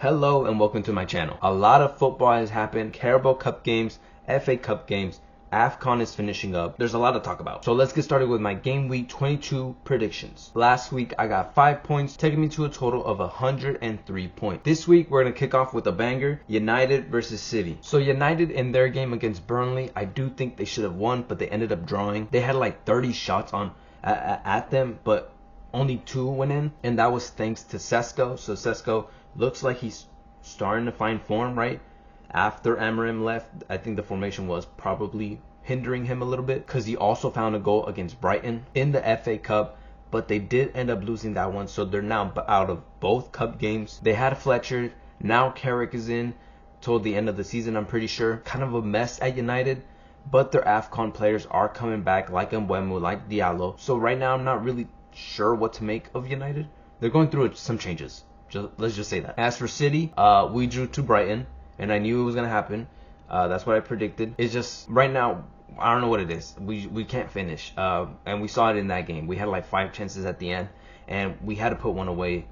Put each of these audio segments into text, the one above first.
Hello and welcome to my channel. A lot of football has happened. Carabao Cup games, FA Cup games, AFCON is finishing up. There's a lot to talk about. So let's get started with my Game Week 22 predictions. Last week I got 5 points, taking me to a total of 103 points. This week we're going to kick off with a banger, United versus City. So United in their game against Burnley, I do think they should have won, but they ended up drawing. They had like 30 shots at them, but only 2 went in, and that was thanks to Sesko. So Sesko looks like he's starting to find form, right? After Amarim left, I think the formation was probably hindering him a little bit because he also found a goal against Brighton in the FA Cup, but they did end up losing that one, so they're now out of both cup games. They had Fletcher, now Carrick is in till the end of the season, I'm pretty sure. Kind of a mess at United, but their AFCON players are coming back, like Mbeumo, like Diallo. So right now I'm not really sure what to make of United. They're going through some changes. Let's just say that. As for City, we drew to Brighton, and I knew it was going to happen. That's what I predicted. It's just, right now, I don't know what it is. We can't finish. And we saw it in that game. We had like 5 chances at the end, and we had to put one away.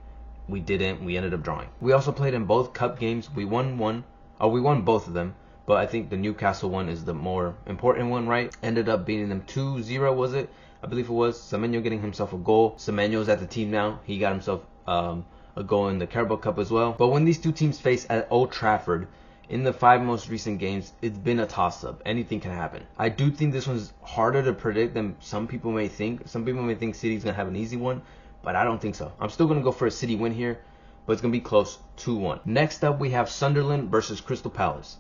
We didn't. We ended up drawing. We also played in both cup games. We won one. We won both of them. But I think the Newcastle one is the more important one, right? Ended up beating them 2-0, was it? I believe it was. Semenyo getting himself a goal. Semenyo's at the team now. He got himself a goal in the Carabao Cup as well. But when these two teams face at Old Trafford in the 5 most recent games, it's been a toss-up. Anything can happen. I do think this one's harder to predict than some people may think. Some people may think City's going to have an easy one, but I don't think so. I'm still going to go for a City win here, but it's going to be close, 2-1. Next up, we have Sunderland versus Crystal Palace.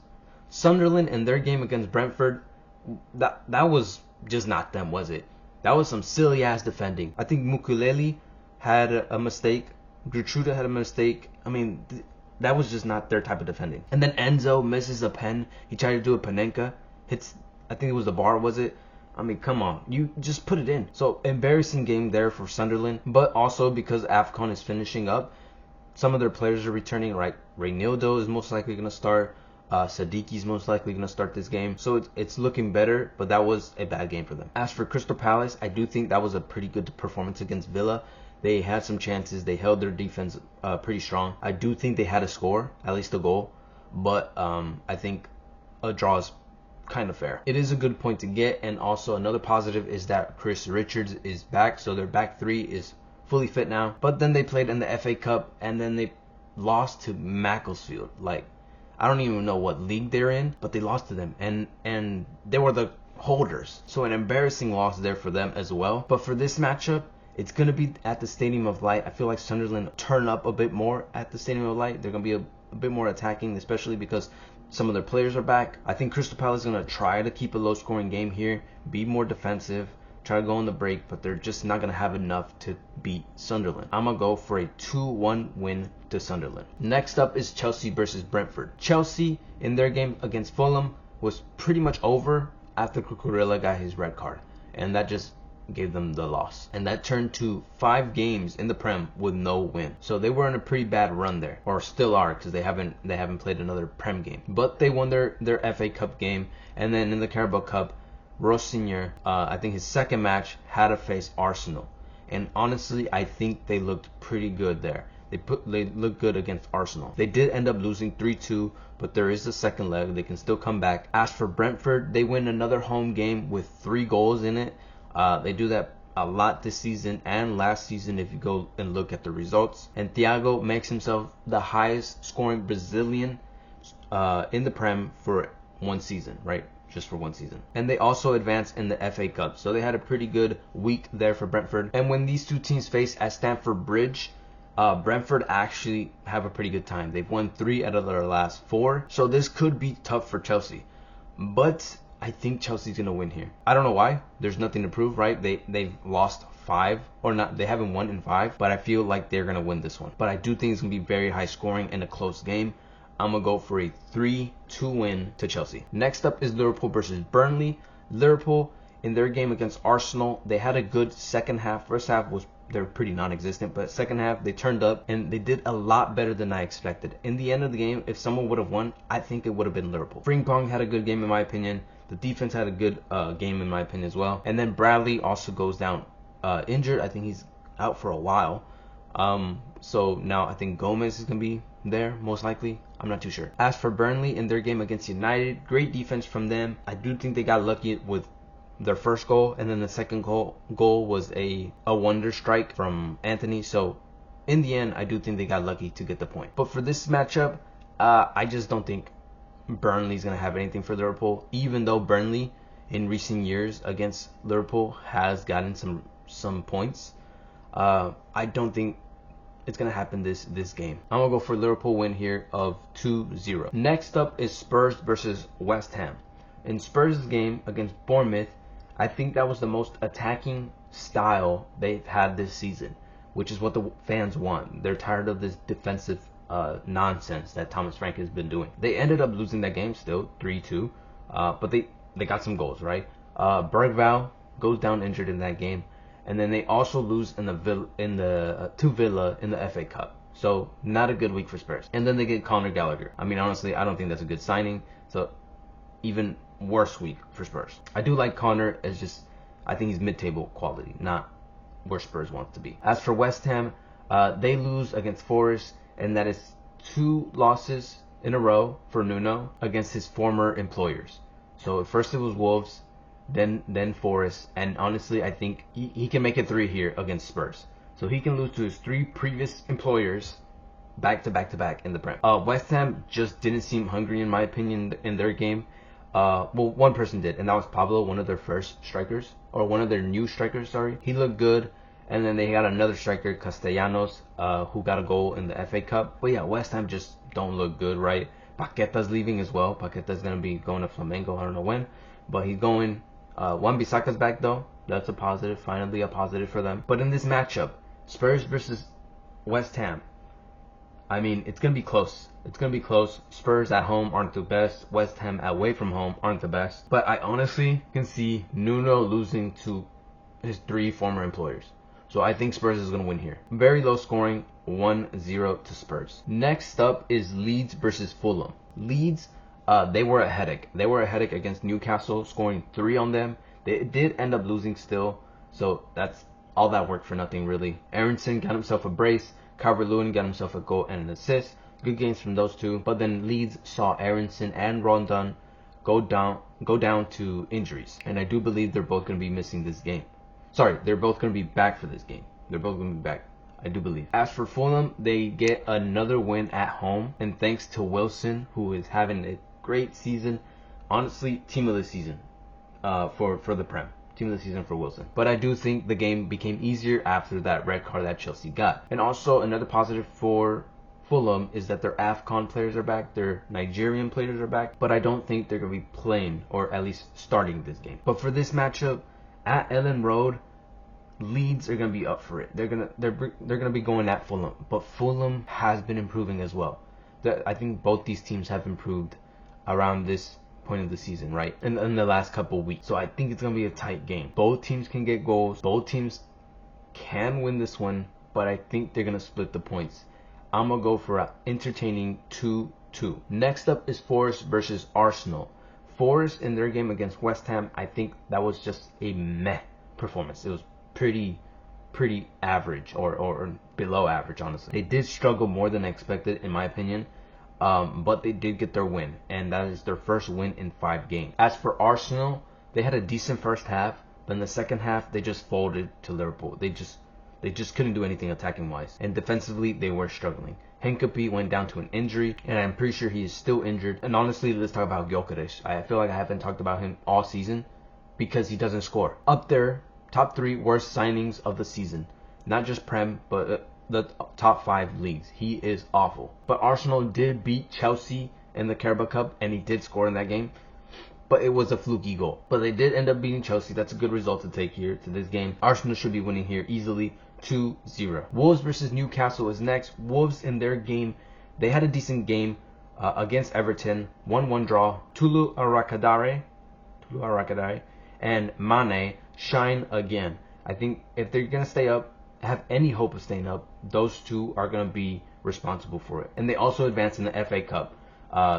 Sunderland in their game against Brentford, that was just not them, was it? That was some silly-ass defending. I think Mukulele had a mistake. Gertruda had a mistake. I mean, that was just not their type of defending. And then Enzo misses a pen. He tried to do a Panenka. Hits, I think it was the bar, was it? I mean, come on. You just put it in. So, embarrassing game there for Sunderland. But also because AFCON is finishing up, some of their players are returning, right? Reynildo is most likely going to start. Sadiki's most likely going to start this game. So it's looking better, but that was a bad game for them. As for Crystal Palace, I do think that was a pretty good performance against Villa. They had some chances. They held their defense pretty strong. I do think they had a score, at least a goal. But I think a draw is kind of fair. It is a good point to get. And also another positive is that Chris Richards is back. So their back 3 is fully fit now. But then they played in the FA Cup, and then they lost to Macclesfield. Like, I don't even know what league they're in, but they lost to them. And they were the holders. So an embarrassing loss there for them as well. But for this matchup, it's going to be at the Stadium of Light. I feel like Sunderland turn up a bit more at the Stadium of Light. They're going to be a bit more attacking, especially because some of their players are back. I think Crystal Palace is going to try to keep a low-scoring game here, be more defensive, try to go on the break, but they're just not going to have enough to beat Sunderland. I'm going to go for a 2-1 win to Sunderland. Next up is Chelsea versus Brentford. Chelsea, in their game against Fulham, was pretty much over after Cucurella got his red card, and that just gave them the loss, and that turned to 5 games in the Prem with no win. So they were in a pretty bad run there, or still are, because they haven't played another Prem game. But they won their FA Cup game, and then in the Carabao Cup, Rosignol, I think his second match, had to face Arsenal, and honestly, I think they looked pretty good there. They looked good against Arsenal. They did end up losing 3-2, but there is a second leg. They can still come back. As for Brentford, they win another home game with 3 goals in it. They do that a lot this season and last season if you go and look at the results. And Thiago makes himself the highest scoring Brazilian in the Prem for one season, right? Just for one season. And they also advanced in the FA Cup. So they had a pretty good week there for Brentford. And when these two teams face at Stamford Bridge, Brentford actually have a pretty good time. They've won 3 out of their last 4. So this could be tough for Chelsea. But I think Chelsea's gonna win here. I don't know why. There's nothing to prove, right? They've lost 5 or not. They haven't won in 5, but I feel like they're gonna win this one. But I do think it's gonna be very high scoring and a close game. I'm gonna go for a 3-2 win to Chelsea. Next up is Liverpool versus Burnley. Liverpool in their game against Arsenal, they had a good second half. First half was they're pretty non-existent, but second half they turned up and they did a lot better than I expected. In the end of the game, if someone would have won, I think it would have been Liverpool. Frimpong had a good game in my opinion. The defense had a good game in my opinion as well. And then Bradley also goes down injured. I think he's out for a while. So now I think Gomez is going to be there, most likely. I'm not too sure. As for Burnley in their game against United, great defense from them. I do think they got lucky with their first goal, and then the second goal was a wonder strike from Anthony. So in the end, I do think they got lucky to get the point. But for this matchup, I just don't think Burnley's going to have anything for Liverpool, even though Burnley in recent years against Liverpool has gotten some points. I don't think it's going to happen this game. I'm going to go for Liverpool win here of 2-0. Next up is Spurs versus West Ham. In Spurs' game against Bournemouth, I think that was the most attacking style they've had this season, which is what the fans want. They're tired of this defensive nonsense that Thomas Frank has been doing. They ended up losing that game still 3-2, but they got some goals, right? Bergvall goes down injured in that game, and then they also lose to Villa in the FA Cup. So not a good week for Spurs. And then they get Conor Gallagher. I mean, honestly, I don't think that's a good signing. So even worse week for Spurs. I do like Conor as just, I think he's mid-table quality, not where Spurs wants to be. As for West Ham, they lose against Forest, and that is 2 losses in a row for Nuno against his former employers. So first it was Wolves, then Forest, and honestly I think he can make it 3 here against Spurs. So he can lose to his 3 previous employers back to back in the Prem. West Ham just didn't seem hungry in my opinion in their game. Well, one person did, and that was Pablo, one of their first strikers, or one of their new strikers, sorry. He looked good, and then they got another striker, Castellanos, who got a goal in the FA Cup. But yeah, West Ham just don't look good, right? Paqueta's leaving as well. Paqueta's going to be going to Flamengo, I don't know when, but he's going. Wan-Bissaka's back though. That's a positive, finally a positive for them. But in this matchup, Spurs versus West Ham, I mean, it's going to be close. It's going to be close. Spurs at home aren't the best. West Ham away from home aren't the best. But I honestly can see Nuno losing to his 3 former employers. So I think Spurs is going to win here. Very low scoring, 1-0 to Spurs. Next up is Leeds versus Fulham. Leeds, they were a headache. They were a headache against Newcastle, scoring 3 on them. They did end up losing still. So that's all that work for nothing, really. Aronson got himself a brace. Calvert-Lewin got himself a goal and an assist. Good games from those 2. But then Leeds saw Aronson and Rondon go down to injuries. And I do believe they're both going to be missing this game. Sorry, they're both going to be back for this game. They're both going to be back, I do believe. As for Fulham, they get another win at home. And thanks to Wilson, who is having a great season. Honestly, team of the season for the Prem. Team of the season for Wilson. But I do think the game became easier after that red card that Chelsea got. And also another positive for Fulham is that their AFCON players are back. Their Nigerian players are back. But I don't think they're going to be playing, or at least starting this game. But for this matchup, at Ellen Road, Leeds are going to be up for it. They're going to be going at Fulham. But Fulham has been improving as well. I think both these teams have improved around this point of the season, right? In the last couple weeks. So I think it's going to be a tight game. Both teams can get goals. Both teams can win this one, but I think they're going to split the points. I'm going to go for an entertaining 2-2. Next up is Forest versus Arsenal. Forest in their game against West Ham, I think that was just a meh performance. It was pretty average or below average, honestly. They did struggle more than expected, in my opinion. But they did get their win, and that is their first win in 5 games. As for Arsenal, they had a decent first half, but in the second half, they just folded to Liverpool. They just couldn't do anything attacking wise, and defensively, they were struggling. Hincapie went down to an injury, and I'm pretty sure he is still injured. And honestly, let's talk about Gyökeres. I feel like I haven't talked about him all season because he doesn't score. Up there, top 3 worst signings of the season. Not just Prem, but the top 5 leagues. He is awful. But Arsenal did beat Chelsea in the Carabao Cup, and he did score in that game. But it was a fluky goal. But they did end up beating Chelsea. That's a good result to take here to this game. Arsenal should be winning here easily, 2-0. Wolves versus Newcastle is next. Wolves in their game, they had a decent game against Everton. 1-1 draw. Tulu Arakadare and Mane shine again. I think if they're going to stay up, have any hope of staying up, those 2 are going to be responsible for it. And they also advanced in the FA Cup.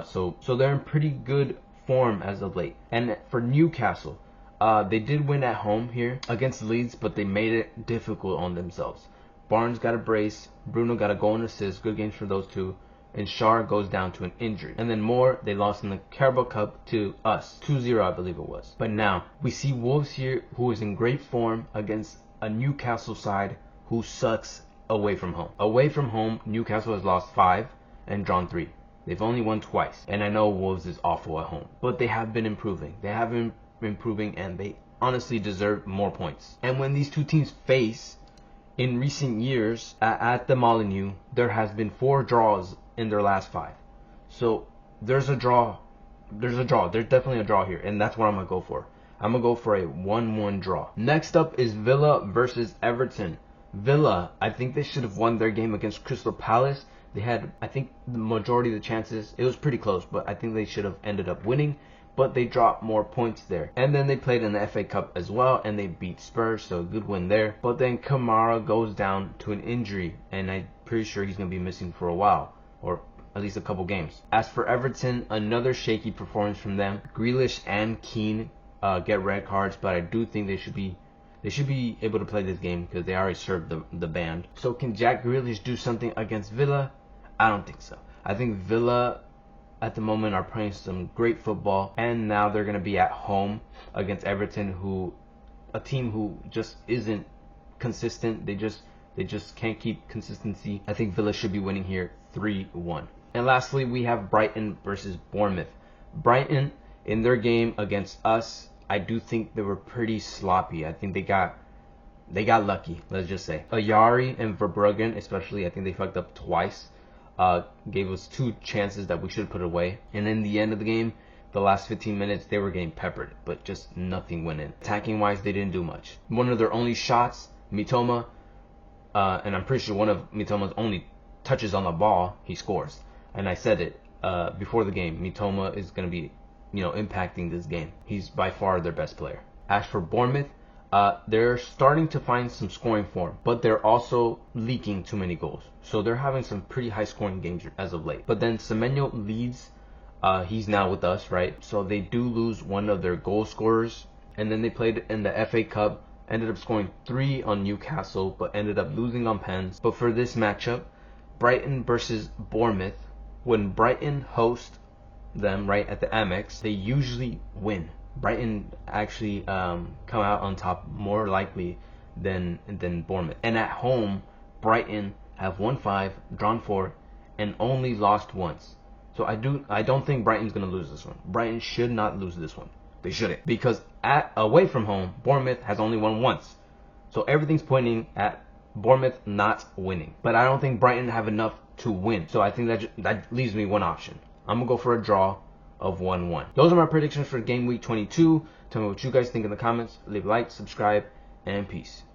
So they're in pretty good form as of late. And for Newcastle, they did win at home here against Leeds, but they made it difficult on themselves. Barnes got a brace. Bruno got a goal and assist. Good games for those 2. and Shar goes down to an injury. And then Moore, they lost in the Carabao Cup to us, 2-0 I believe it was. But now, we see Wolves here, who is in great form against a Newcastle side who sucks away from home. Away from home, Newcastle has lost 5 and drawn 3. They've only won twice. And I know Wolves is awful at home, but they have been improving. They have been improving, and they honestly deserve more points. And when these two teams face in recent years at the Molineux, there has been 4 draws in their last 5. So there's a draw. There's definitely a draw here, and that's what I'm gonna go for. I'm gonna go for a 1-1 draw. Next up is Villa versus Everton. Villa, I think they should have won their game against Crystal Palace. They had, I think, the majority of the chances. It was pretty close, but I think they should have ended up winning. But they dropped more points there. And then they played in the FA Cup as well, and they beat Spurs, so a good win there. But then Kamara goes down to an injury, and I'm pretty sure he's going to be missing for a while, or at least a couple games. As for Everton, another shaky performance from them. Grealish and Keane get red cards, but I do think they should be able to play this game because they already served the ban. So can Jack Grealish do something against Villa? I don't think so. I think Villa at the moment are playing some great football, and now they're going to be at home against Everton, a team who just isn't consistent. They just can't keep consistency. I think Villa should be winning here 3-1. And lastly, we have Brighton versus Bournemouth. Brighton, in their game against us, I do think they were pretty sloppy. I think they got lucky, let's just say. Ayari and Verbruggen, especially, I think they fucked up twice. Gave us 2 chances that we should have put away. And in the end of the game, the last 15 minutes, they were getting peppered, but just nothing went in. Attacking wise, they didn't do much. One of their only shots, Mitoma, and I'm pretty sure one of Mitoma's only touches on the ball, he scores. And I said it before the game, Mitoma is going to be, impacting this game. He's by far their best player. As for Bournemouth, they're starting to find some scoring form, but they're also leaking too many goals. So they're having some pretty high scoring games as of late. But then Semenyo leads. He's now with us, right? So they do lose one of their goal scorers. And then they played in the FA Cup, ended up scoring 3 on Newcastle, but ended up losing on pens. But for this matchup, Brighton versus Bournemouth, when Brighton host them right at the Amex, they usually win. Brighton actually come out on top more likely than Bournemouth. And at home, Brighton have won 5, drawn 4, and only lost once. So I don't think Brighton's gonna lose this one. Brighton should not lose this one. They shouldn't, because away from home, Bournemouth has only won once. So everything's pointing at Bournemouth not winning. But I don't think Brighton have enough to win. So I think that leaves me one option. I'm gonna go for a draw of 1-1. Those are my predictions for game week 22. Tell me what you guys think in the comments. Leave a like, subscribe, and peace.